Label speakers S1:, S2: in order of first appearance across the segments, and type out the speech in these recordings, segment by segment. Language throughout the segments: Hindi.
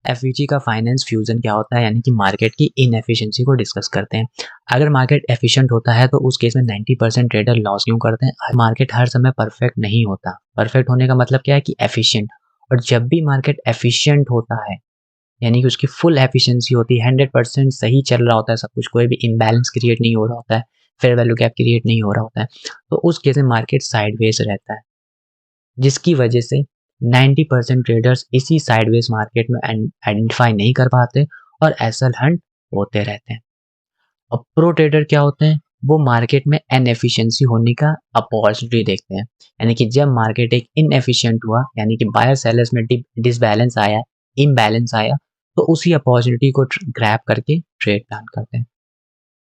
S1: एफईजी का फाइनेंस फ्यूजन क्या होता है, यानी कि मार्केट की इनएफिशिएंसी को डिस्कस करते हैं। अगर मार्केट एफिशिएंट होता है तो उस केस में 90% ट्रेडर लॉस क्यों करते हैं। मार्केट हर समय परफेक्ट नहीं होता। परफेक्ट होने का मतलब क्या है कि एफिशिएंट। और जब भी मार्केट एफिशिएंट होता है यानी कि उसकी फुल एफिशिएंसी होती है, 100% सही चल रहा होता है सब कुछ, कोई भी इम्बैलेंस क्रिएट नहीं हो रहा होता है, फेयर वैल्यू गैप क्रिएट नहीं हो रहा होता है, तो उस केस में मार्केट साइडवेज रहता है, जिसकी वजह से 90% ट्रेडर्स इसी साइडवेज मार्केट में आइडेंटिफाई नहीं कर पाते और एसएल हंट होते रहते हैं। अब प्रो ट्रेडर क्या होते हैं, वो मार्केट में इनएफिशिएंसी होने का अपॉर्चुनिटी देखते हैं, यानी कि जब मार्केट एक इनएफिशिएंट हुआ, यानी कि बायर सेलर्स में डिसबैलेंस आया, इम्बैलेंस आया, तो उसी अपॉर्चुनिटी को ग्रैब करके ट्रेड प्लान करते हैं।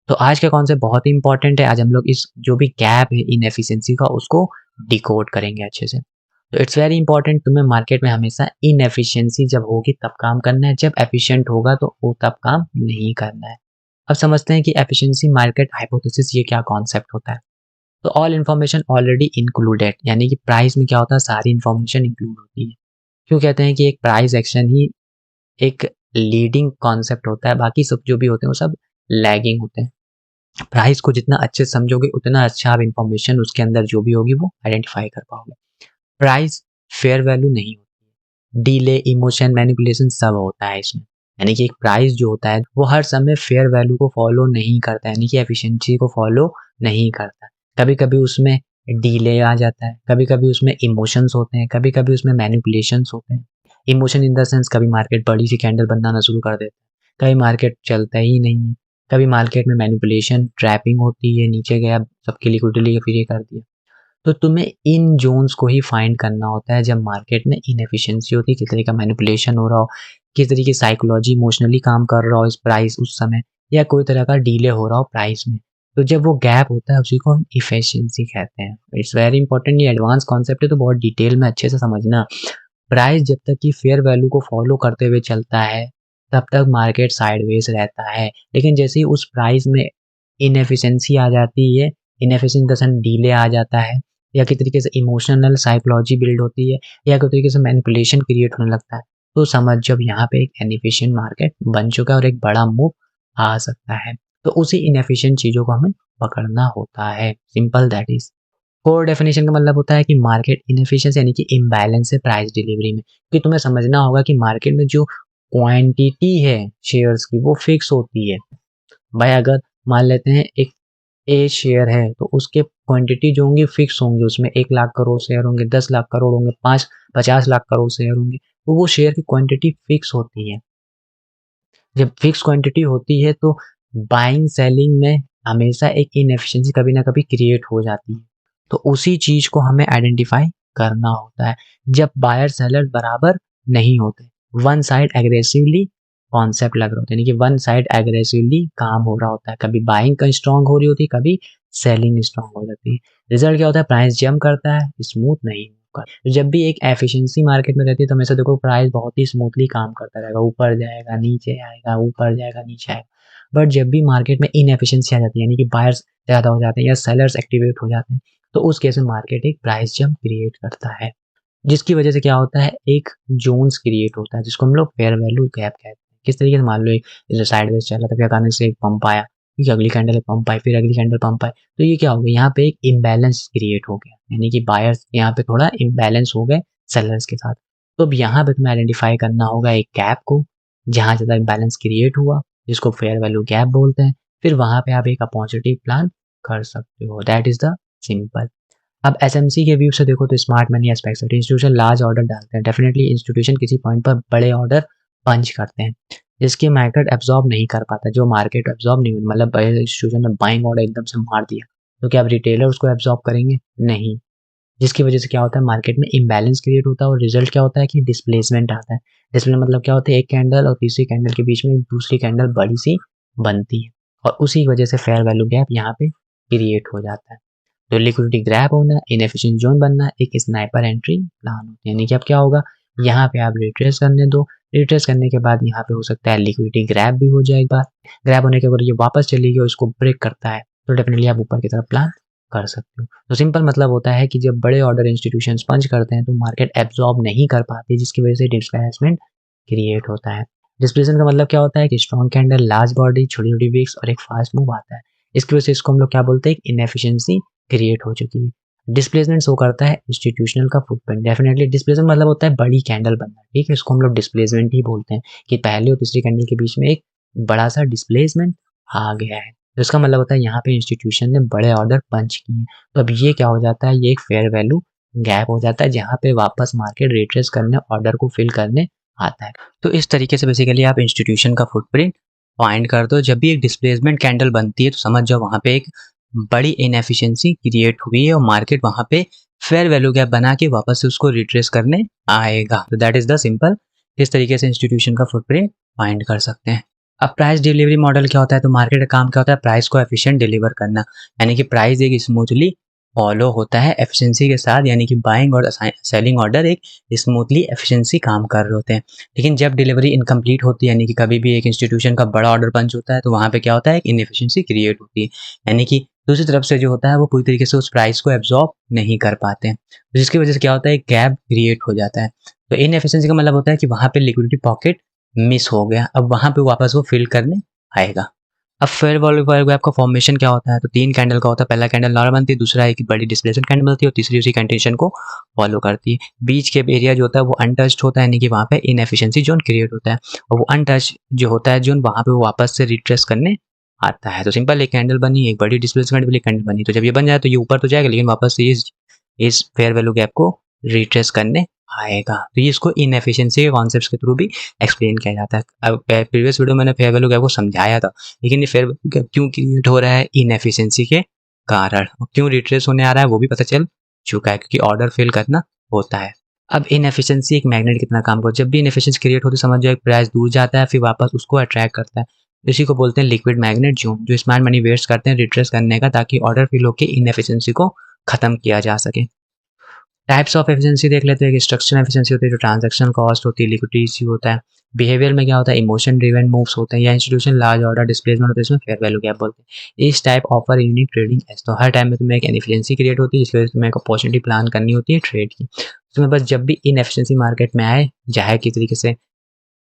S1: तो आज का कॉन्सेप्ट बहुत ही इंपॉर्टेंट है। आज हम लोग इस जो भी गैप है इनएफिशिएंसी का उसको डिकोड करेंगे अच्छे से। तो इट्स वेरी इंपॉर्टेंट, तुम्हें मार्केट में हमेशा इनएफिशिएंसी जब होगी तब काम करना है, जब एफिशिएंट होगा तो वो तब काम नहीं करना है। अब समझते हैं कि एफिशिएंसी मार्केट हाइपोथेसिस ये क्या कॉन्सेप्ट होता है। तो ऑल इन्फॉर्मेशन ऑलरेडी इंक्लूडेड, यानी कि प्राइस में क्या होता है, सारी इन्फॉर्मेशन इंक्लूड होती है। क्यों कहते हैं कि एक प्राइस एक्शन ही एक लीडिंग कॉन्सेप्ट होता है, बाकी सब जो भी होते हैं वो सब लैगिंग होते हैं। प्राइस को जितना अच्छे से समझोगे उतना अच्छा आप इन्फॉर्मेशन उसके अंदर जो भी होगी वो आइडेंटिफाई कर पाओगे। प्राइस फेयर वैल्यू नहीं होती है, डिले, इमोशन, मैनिपुलेशन सब होता है इसमें। यानी कि एक प्राइस जो होता है वो हर समय फेयर वैल्यू को फॉलो नहीं करता है, यानी कि एफिशिएंसी को फॉलो नहीं करता। कभी कभी उसमें डिले आ जाता है, कभी कभी उसमें इमोशंस होते हैं, कभी कभी उसमें मैनिपुलेशंस होते हैं। इमोशन इन द सेंस, कभी मार्केट बड़ी सी कैंडल बनाना शुरू कर देता है, कभी मार्केट चलता ही नहीं है, कभी मार्केट में मैनिपुलेशन ट्रैपिंग होती है, नीचे गया सबकी लिक्विडिटी फिर ये कर दिया। तो तुम्हें इन जोन्स को ही फाइंड करना होता है जब मार्केट में इनएफिशिएंसी होती है, किस तरीके का मैनिपुलेशन हो रहा हो, किस तरीके की साइकोलॉजी इमोशनली काम कर रहा हो इस प्राइस उस समय, या कोई तरह का डिले हो रहा हो प्राइस में। तो जब वो गैप होता है उसी को हम इफिशिएंसी कहते हैं। इट्स वेरी इंपॉर्टेंट, ये एडवांस कॉन्सेप्ट है तो बहुत डिटेल में अच्छे से समझना। प्राइस जब तक कि फेयर वैल्यू को फॉलो करते हुए चलता है तब तक मार्केट साइडवेज रहता है, लेकिन जैसे ही उस प्राइस में इनएफिशिएंसी आ जाती है, इनएफिशिएंट द सेंस डिले आ जाता है, या किस तरीके से इमोशनल साइकोलॉजी बिल्ड होती है, या किस तरीके से मैनिपुलेशन क्रिएट होने लगता है, तो समझ जब यहाँ पे एक इनएफिशिएंट मार्केट बन चुका है और एक बड़ा मूव आ सकता है। तो उसी इनएफिशिएंट चीज़ों को हमें पकड़ना होता है। Simple that is. Core definition का मतलब होता है कि मार्केट इनएफिशिएंसी यानी कि इम्बैलेंस है प्राइस डिलीवरी में। क्योंकि तुम्हें समझना होगा कि मार्केट में जो क्वांटिटी है शेयर्स की वो फिक्स होती है। भाई अगर मान लेते हैं एक ए शेयर है तो उसके क्वांटिटी जो होंगी फिक्स होंगे, उसमें 1 लाख करोड़ शेयर होंगे, 10 लाख करोड़ होंगे, 50 लाख करोड़ शेयर होंगे, तो वो शेयर की क्वांटिटी फिक्स होती है। जब फिक्स क्वांटिटी होती है तो बाइंग सेलिंग में हमेशा एक इनएफिशिएंसी कभी ना कभी क्रिएट हो जाती है। तो उसी चीज को हमें आइडेंटिफाई करना होता है जब बायर सेलर बराबर नहीं होते, वन साइड एग्रेसिवली कॉन्सेप्ट लग रहा होता है, यानी कि वन साइड एग्रेसिवली काम हो रहा होता है, कभी बाइंग का स्ट्रांग हो रही होती है, कभी सेलिंग स्ट्रांग हो जाती है। रिजल्ट क्या होता है, प्राइस जंप करता है, स्मूथ नहीं होगा। तो जब भी एक एफिशिएंसी मार्केट में रहती है तो हमेशा देखो प्राइस बहुत ही स्मूथली काम करता रहेगा, ऊपर जाएगा नीचे आएगा, ऊपर जाएगा नीचे आएगा। बट जब भी मार्केट में इनएफिशिएंसी आ जाती है, यानी कि बायर्स ज़्यादा हो जाते हैं या सेलर्स एक्टिवेट हो जाते हैं, तो उस केस में मार्केट एक प्राइस जंप क्रिएट करता है, जिसकी वजह से क्या होता है, एक जोन्स क्रिएट होता है जिसको हम लोग फेयर वैल्यू गैप कहते हैं। किस तरीके से, मान लो एक साइडवेज चल रहा था, फिर अचानक से एक पंप आया, ठीक है, अगली कैंडल पंप आई, फिर अगली कैंडल पंप आई, तो ये क्या हो गया, यहाँ पे एक इम्बैलेंस क्रिएट हो गया, यानी कि बायर्स यहाँ पे थोड़ा इम्बैलेंस हो गए सेलर्स के साथ। तो अब यहाँ पे तुम्हें आइडेंटिफाई करना होगा एक गैप को, जहाँ ज़्यादा इम्बैलेंस क्रिएट हुआ, जिसको फेयर वैल्यू गैप बोलते हैं। फिर वहाँ पे आप एक अपॉर्चुनिटी प्लान कर सकते हो। That is the simple. अब एसएमसी के व्यू से देखो तो smart money aspect institution large order डालते हैं, डेफिनेटली इंस्टीट्यूशन किसी पॉइंट पर बड़े ऑर्डर पंच करते हैं जिसकी मार्केट एब्जॉर्ब नहीं कर पाता, जो मार्केट एब्जॉर्ब नहीं हुई, मतलब बड़े इंस्टीट्यूशन ने बाइंग ऑर्डर एकदम से मार दिया, तो क्या अब रिटेलर उसको एब्जॉर्ब करेंगे? नहीं। जिसकी वजह से क्या होता है, मार्केट में इम्बैलेंस क्रिएट होता है और रिजल्ट क्या होता है कि डिस्प्लेसमेंट आता है। डिस्प्लेसमेंट मतलब क्या होता है, एक कैंडल और तीसरी कैंडल के बीच में दूसरी कैंडल बड़ी सी बनती है और उसी वजह से फेयर वैल्यू गैप यहाँ पे क्रिएट हो जाता है। तो लिक्विडिटी ग्रैब होना, इनएफिशिएंट जोन बनना, एक स्नाइपर एंट्री प्लान होती है। यानी कि अब क्या होगा, यहाँ पे आप रिट्रेस करने दो, रिट्रेस करने के बाद यहाँ पे हो सकता है लिक्विडिटी ग्रैब भी हो जाए। एक बार ग्रैब होने के बाद ये वापस चली गई और इसको ब्रेक करता है, तो डेफिनेटली आप ऊपर की तरफ प्लान कर सकते हो। तो सिंपल मतलब होता है कि जब बड़े ऑर्डर इंस्टीट्यूशंस पंच करते हैं तो मार्केट एब्जॉर्ब नहीं कर पाती, जिसकी वजह से डिस्प्लेसमेंट क्रिएट होता है। डिस्प्लेसमेंट का मतलब क्या होता है कि स्ट्रॉन्ग कैंडल, लार्ज बॉडी, छोटी-छोटी विक्स और एक फास्ट मूव आता है। इसकी वजह से इसको हम लोग क्या बोलते हैं, एक इनएफिशिएंसी क्रिएट हो चुकी है। डिस्प्लेसमेंट शो करता है इंस्टीट्यूशनल का फुटप्रिंट। डेफिनेटली डिस्प्लेसमेंट मतलब होता है बड़ी कैंडल बनना, ठीक है? इसको हम लोग डिस्प्लेसमेंट ही बोलते हैं कि पहली और तीसरी कैंडल के बीच में एक बड़ा-सा डिस्प्लेसमेंट आ गया है। तो इसका मतलब होता है यहाँ पे इंस्टीट्यूशन ने बड़े ऑर्डर पंच किए हैं। तो अब ये क्या हो जाता है, ये एक फेयर वैल्यू गैप हो जाता है जहाँ पे वापस मार्केट रिट्रेस करने, ऑर्डर को फिल करने आता है। तो इस तरीके से बेसिकली आप इंस्टीट्यूशन का फुटप्रिंट फाइंड कर दो। जब भी एक डिस्प्लेसमेंट कैंडल बनती है तो समझ जाओ वहाँ पे एक बड़ी इनएफिशिएंसी क्रिएट हुई है और मार्केट वहाँ पे फेयर वैल्यू गैप बना के वापस से उसको रिट्रेस करने आएगा। तो दैट इज द सिंपल, इस तरीके से इंस्टीट्यूशन का फुटप्रिंट फाइंड कर सकते हैं। अब प्राइस डिलीवरी मॉडल क्या होता है, तो मार्केट का काम क्या होता है, प्राइस को एफिशिएंट डिलीवर करना, यानी कि प्राइस एक स्मूथली फॉलो होता है एफिशिएंसी के साथ, यानी कि बाइंग और सेलिंग ऑर्डर एक स्मूथली एफिशिएंसी काम कर रहे होते हैं। लेकिन जब डिलीवरी इनकम्प्लीट होती है, यानी कि कभी भी एक इंस्टीट्यूशन का बड़ा ऑर्डर पंच होता है, तो वहाँ पे क्या होता है, एक इनएफिशिएंसी क्रिएट होती है, यानी कि दूसरी तरफ से जो होता है वो पूरी तरीके से उस प्राइस को एब्जॉर्ब नहीं कर पाते हैं, तो जिसकी वजह से क्या होता है, एक गैप क्रिएट हो जाता है। तो इनएफिशिएंसी का मतलब होता है कि वहाँ पे लिक्विडिटी पॉकेट मिस हो गया, अब वहाँ पे वापस वो फिल करने आएगा। अब फेयर वैल्यू गैप का फॉर्मेशन क्या होता है, तो 3 कैंडल का होता है। पहला कैंडल नॉर्मल बनती है, दूसरा एक बड़ी डिस्प्लेसमेंट कैंडल बनती है और तीसरी उसी कंडीशन को फॉलो करती है। बीच के एरिया जो होता है वो अनटच्ड होता है, यानी कि वहाँ पे इनएफिशिएंसी जोन क्रिएट होता है, और वो अनटच्ड जो होता है जोन, वहाँ पे वो वापस से रिट्रेस करने आता है। तो सिंपल, एक कैंडल बनी, एक बड़ी डिस्प्लेसमेंट वाली कैंडल बनी, तो जब ये बन जाए तो ये ऊपर तो जाएगा, लेकिन वापस से इस फेयर वैल्यू गैप को रिट्रेस करने आएगा। तो ये इसको इनएफिशिएंसी के कॉन्सेप्ट्स के थ्रू भी एक्सप्लेन किया जाता है। अब प्रीवियस वीडियो मैंने फेयर वैल्यू गैप को समझाया था, लेकिन ये फेयर वैल्यू गैप क्यों क्रिएट हो रहा है, इनएफिशिएंसी के कारण, और क्यों रिट्रेस होने आ रहा है वो भी पता चल चुका है, क्योंकि ऑर्डर फिल करना होता है। अब इनएफिशिएंसी एक मैग्नेट कितना काम करता है, जब भी इनएफिशिएंसी क्रिएट होती है समझ जाओ एक प्राइस दूर जाता है, फिर वापस उसको अट्रैक्ट करता है। इसी को बोलते हैं लिक्विड मैग्नेट जोन, जो स्मार्ट मनी वेस्ट करते हैं रिट्रेस करने का, ताकि ऑर्डर फिल होकर इनएफिशिएंसी को खत्म किया जा सके। टाइप्स ऑफ एफिशिएंसी देख लेते हैं कि स्ट्रक्चरल एफिशिएंसी होती है, जो ट्रांजैक्शन कॉस्ट होती है, लिक्विडिटी इश्यू होता है। बिहेवियर में क्या होता है, इमोशन ड्रिवन मूव्स होते हैं, या इंस्टीट्यूशन लार्ज ऑर्डर डिस्प्लेसमेंट होता है, इसमें फेयर वैल्यू गैप बोलते हैं। इस type offer unique trading edge, तो हर टाइम में तुम्हें एक इनएफिशिएंसी क्रिएट होती है, जिसकी वजह से तुम्हें एक अपॉर्चुनिटी प्लान करनी होती है ट्रेड की। तुम्हें बस जब भी इनएफिशिएंसी मार्केट में आए, चाहे किस तरीके से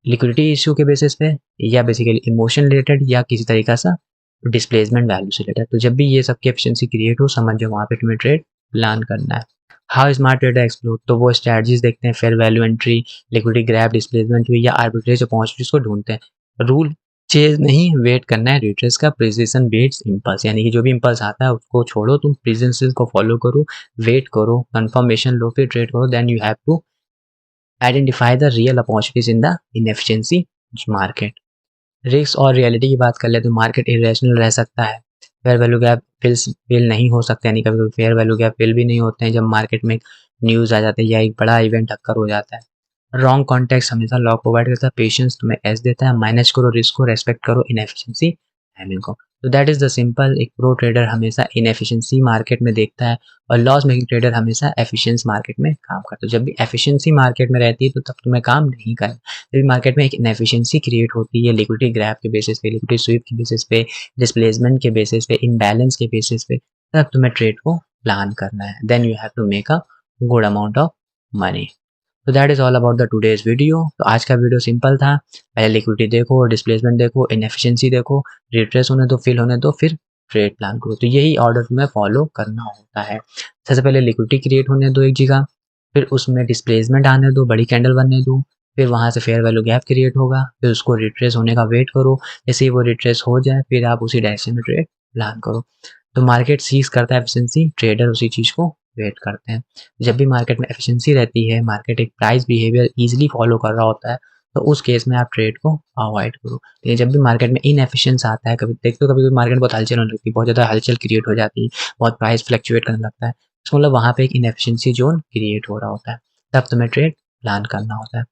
S1: लिक्विडिटी इश्यू के बेसिस पे, या बेसिकली इमोशन रिलेटेड, या किसी तरीका सा डिस्प्लेसमेंट वैल्यू से रिलेटेड, तो जब भी ये सबकी एफिशिएंसी क्रिएट हो, समझ जाओ वहाँ पे तुम्हें ट्रेड प्लान करना है। हाउ स्मार्ट ट्रेडर एक्सप्लोर, तो वो स्ट्रैटेजीज देखते हैं, fair value entry, liquidity grab, displacement हुई, या आर्बिट्रेज अपॉर्चुनिटीज को ढूंढते हैं। रूल चेज नहीं, वेट करना है, रिट्रेस का प्रिसिजन बेट्स इम्पल्स, यानी कि जो भी इम्पल्स आता है उसको छोड़ो, तुम प्रिसिजन को फॉलो करो, वेट करो, कंफर्मेशन लो, फिर ट्रेड करो, then you have to identify the real opportunities in the inefficiency market. Risk और रियलिटी की बात कर ले तो मार्केट इरेशनल रह सकता है, फेयर वैल्यू गैप फिल नहीं हो सकते, यानी कभी कभी फेयर वैल्यू गैप फिल भी नहीं होते हैं जब मार्केट में न्यूज़ आ जाते हैं या एक बड़ा इवेंट अक्कर हो जाता है। रॉन्ग कॉन्टेक्स्ट हमेशा लॉ प्रोवाइड करता है, पेशेंस तुम्हें एस देता है, मैनेज करो रिस्क को, रेस्पेक्ट करो इनएफिशिएंसी टाइमिंग को। तो दैट इज द सिंपल, एक प्रो ट्रेडर हमेशा इनएफिशिएंसी मार्केट में देखता है, और लॉस मेकिंग ट्रेडर हमेशा एफिशिएंसी मार्केट में काम करता है। जब भी एफिशिएंसी मार्केट में रहती है तो तब तुम्हें काम नहीं करना, जब मार्केट में एक इनएफिशिएंसी क्रिएट होती है लिक्विडिटी ग्रैब के बेसिस पे, लिक्विडिटी स्वीप के बेसिस पे, डिस्प्लेसमेंट के बेसिस पे, इम्बैलेंस के बेसिस पे, तब तुम्हें ट्रेड को प्लान करना है, then you have to make a good amount of money. तो that is all about the today's video. तो आज का वीडियो सिंपल था, पहले लिक्विडिटी देखो, डिस्प्लेसमेंट देखो, इनएफिशिएंसी देखो, रिट्रेस होने दो, फिल होने दो, फिर ट्रेड प्लान करो। तो यही ऑर्डर तुम्हें फॉलो करना होता है। सबसे पहले लिक्विडिटी क्रिएट होने दो एक जगह, फिर उसमें डिस्प्लेसमेंट आने दो, बड़ी कैंडल बनने दो, फिर वहाँ से फेयर वैल्यू गैप क्रिएट होगा, फिर उसको रिट्रेस होने का वेट करो, जैसे ही वो रिट्रेस हो जाए फिर आप उसी डायरेक्शन में ट्रेड प्लान करो। तो मार्केट सीज करता है एफिशिएंसी, ट्रेडर उसी चीज़ को वेट करते हैं। जब भी मार्केट में एफिशिएंसी रहती है, मार्केट एक प्राइस बिहेवियर इजीली फॉलो कर रहा होता है, तो उस केस में आप ट्रेड को अवॉइड करो। लेकिन जब भी मार्केट में इनएफिशिएंस आता है, कभी देखते हो कभी कभी मार्केट बहुत हलचल होने लगती है, बहुत ज़्यादा हलचल क्रिएट हो जाती है, बहुत प्राइस फ्लक्चुएट करने लगता है, तो मतलब वहाँ पे एक इनएफिशिएंसी जोन क्रिएट हो रहा होता है, तब तुम्हें ट्रेड प्लान करना होता है।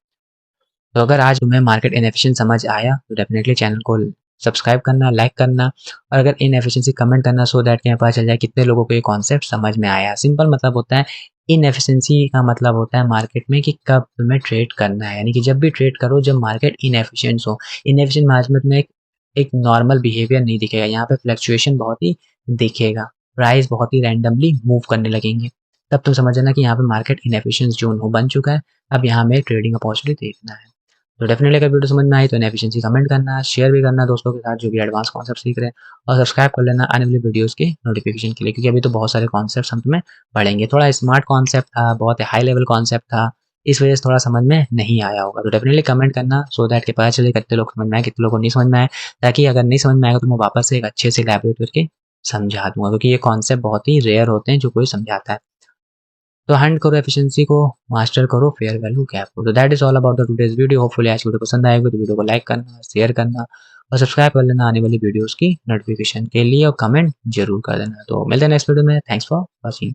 S1: तो अगर आज तुम्हें मार्केट इनएफिशिएंट समझ आया तो डेफिनेटली चैनल को सब्सक्राइब करना, लाइक करना, और अगर इनएफिशिएंसी कमेंट करना, सो दैट कि पता चल जाए कितने लोगों को ये कॉन्सेप्ट समझ में आया। सिंपल मतलब होता है, इनएफिशिएंसी का मतलब होता है मार्केट में कि कब तुम्हें ट्रेड करना है, यानी कि जब भी ट्रेड करो जब मार्केट इनएफिशिएंट हो। इनएफिशिएंट मार्केट में एक नॉर्मल बिहेवियर नहीं दिखेगा, यहाँ पे फ्लक्चुएशन बहुत ही दिखेगा, प्राइस बहुत ही रैंडमली मूव करने लगेंगे, तब तुम समझ जाना कि यहाँ पे मार्केट इनएफिशिएंट जोन हो बन चुका है, अब यहाँ में ट्रेडिंग अपॉर्चुनिटी देखना है। तो डेफिनेटली अगर वीडियो समझ में आई तो इनएफिशिएंसी कमेंट करना, शेयर भी करना दोस्तों के साथ जो भी एडवांस कॉन्सेप्ट सीख रहे हैं, और सब्सक्राइब कर लेना आने वाली वीडियोज़ की नोटिफिकेशन के लिए, क्योंकि अभी तो बहुत सारे कॉन्सेप्ट्स हम तुम्हें पढ़ेंगे। थोड़ा स्मार्ट कॉन्सेप्ट था, बहुत हाई लेवल कॉन्सेप्ट था, इस वजह से थोड़ा समझ में नहीं आया होगा। तो डेफिनेटली कमेंट करना सो दैट कि पता चले कितने लोग समझ में आए, कितने लोगों को नहीं समझ में आए, ताकि अगर नहीं समझ में आएगा तो मैं वापस से एक अच्छे से इलैबोरेट करके समझा दूँगा, क्योंकि ये कॉन्सेप्ट बहुत ही रेयर होते हैं जो कोई समझाता है। तो हंट करो एफिशिएंसी को, मास्टर करो फेयर वैल्यू गैप को। तो that is all about the today's video. Hopefully आज की वीडियो पसंद आएगी तो वीडियो को लाइक करना, शेयर करना और सब्सक्राइब कर लेना आने वाली वीडियोज़ की नोटिफिकेशन के लिए, और कमेंट ज़रूर कर देना। तो मिलते हैं नेक्स्ट वीडियो में। Thanks for watching.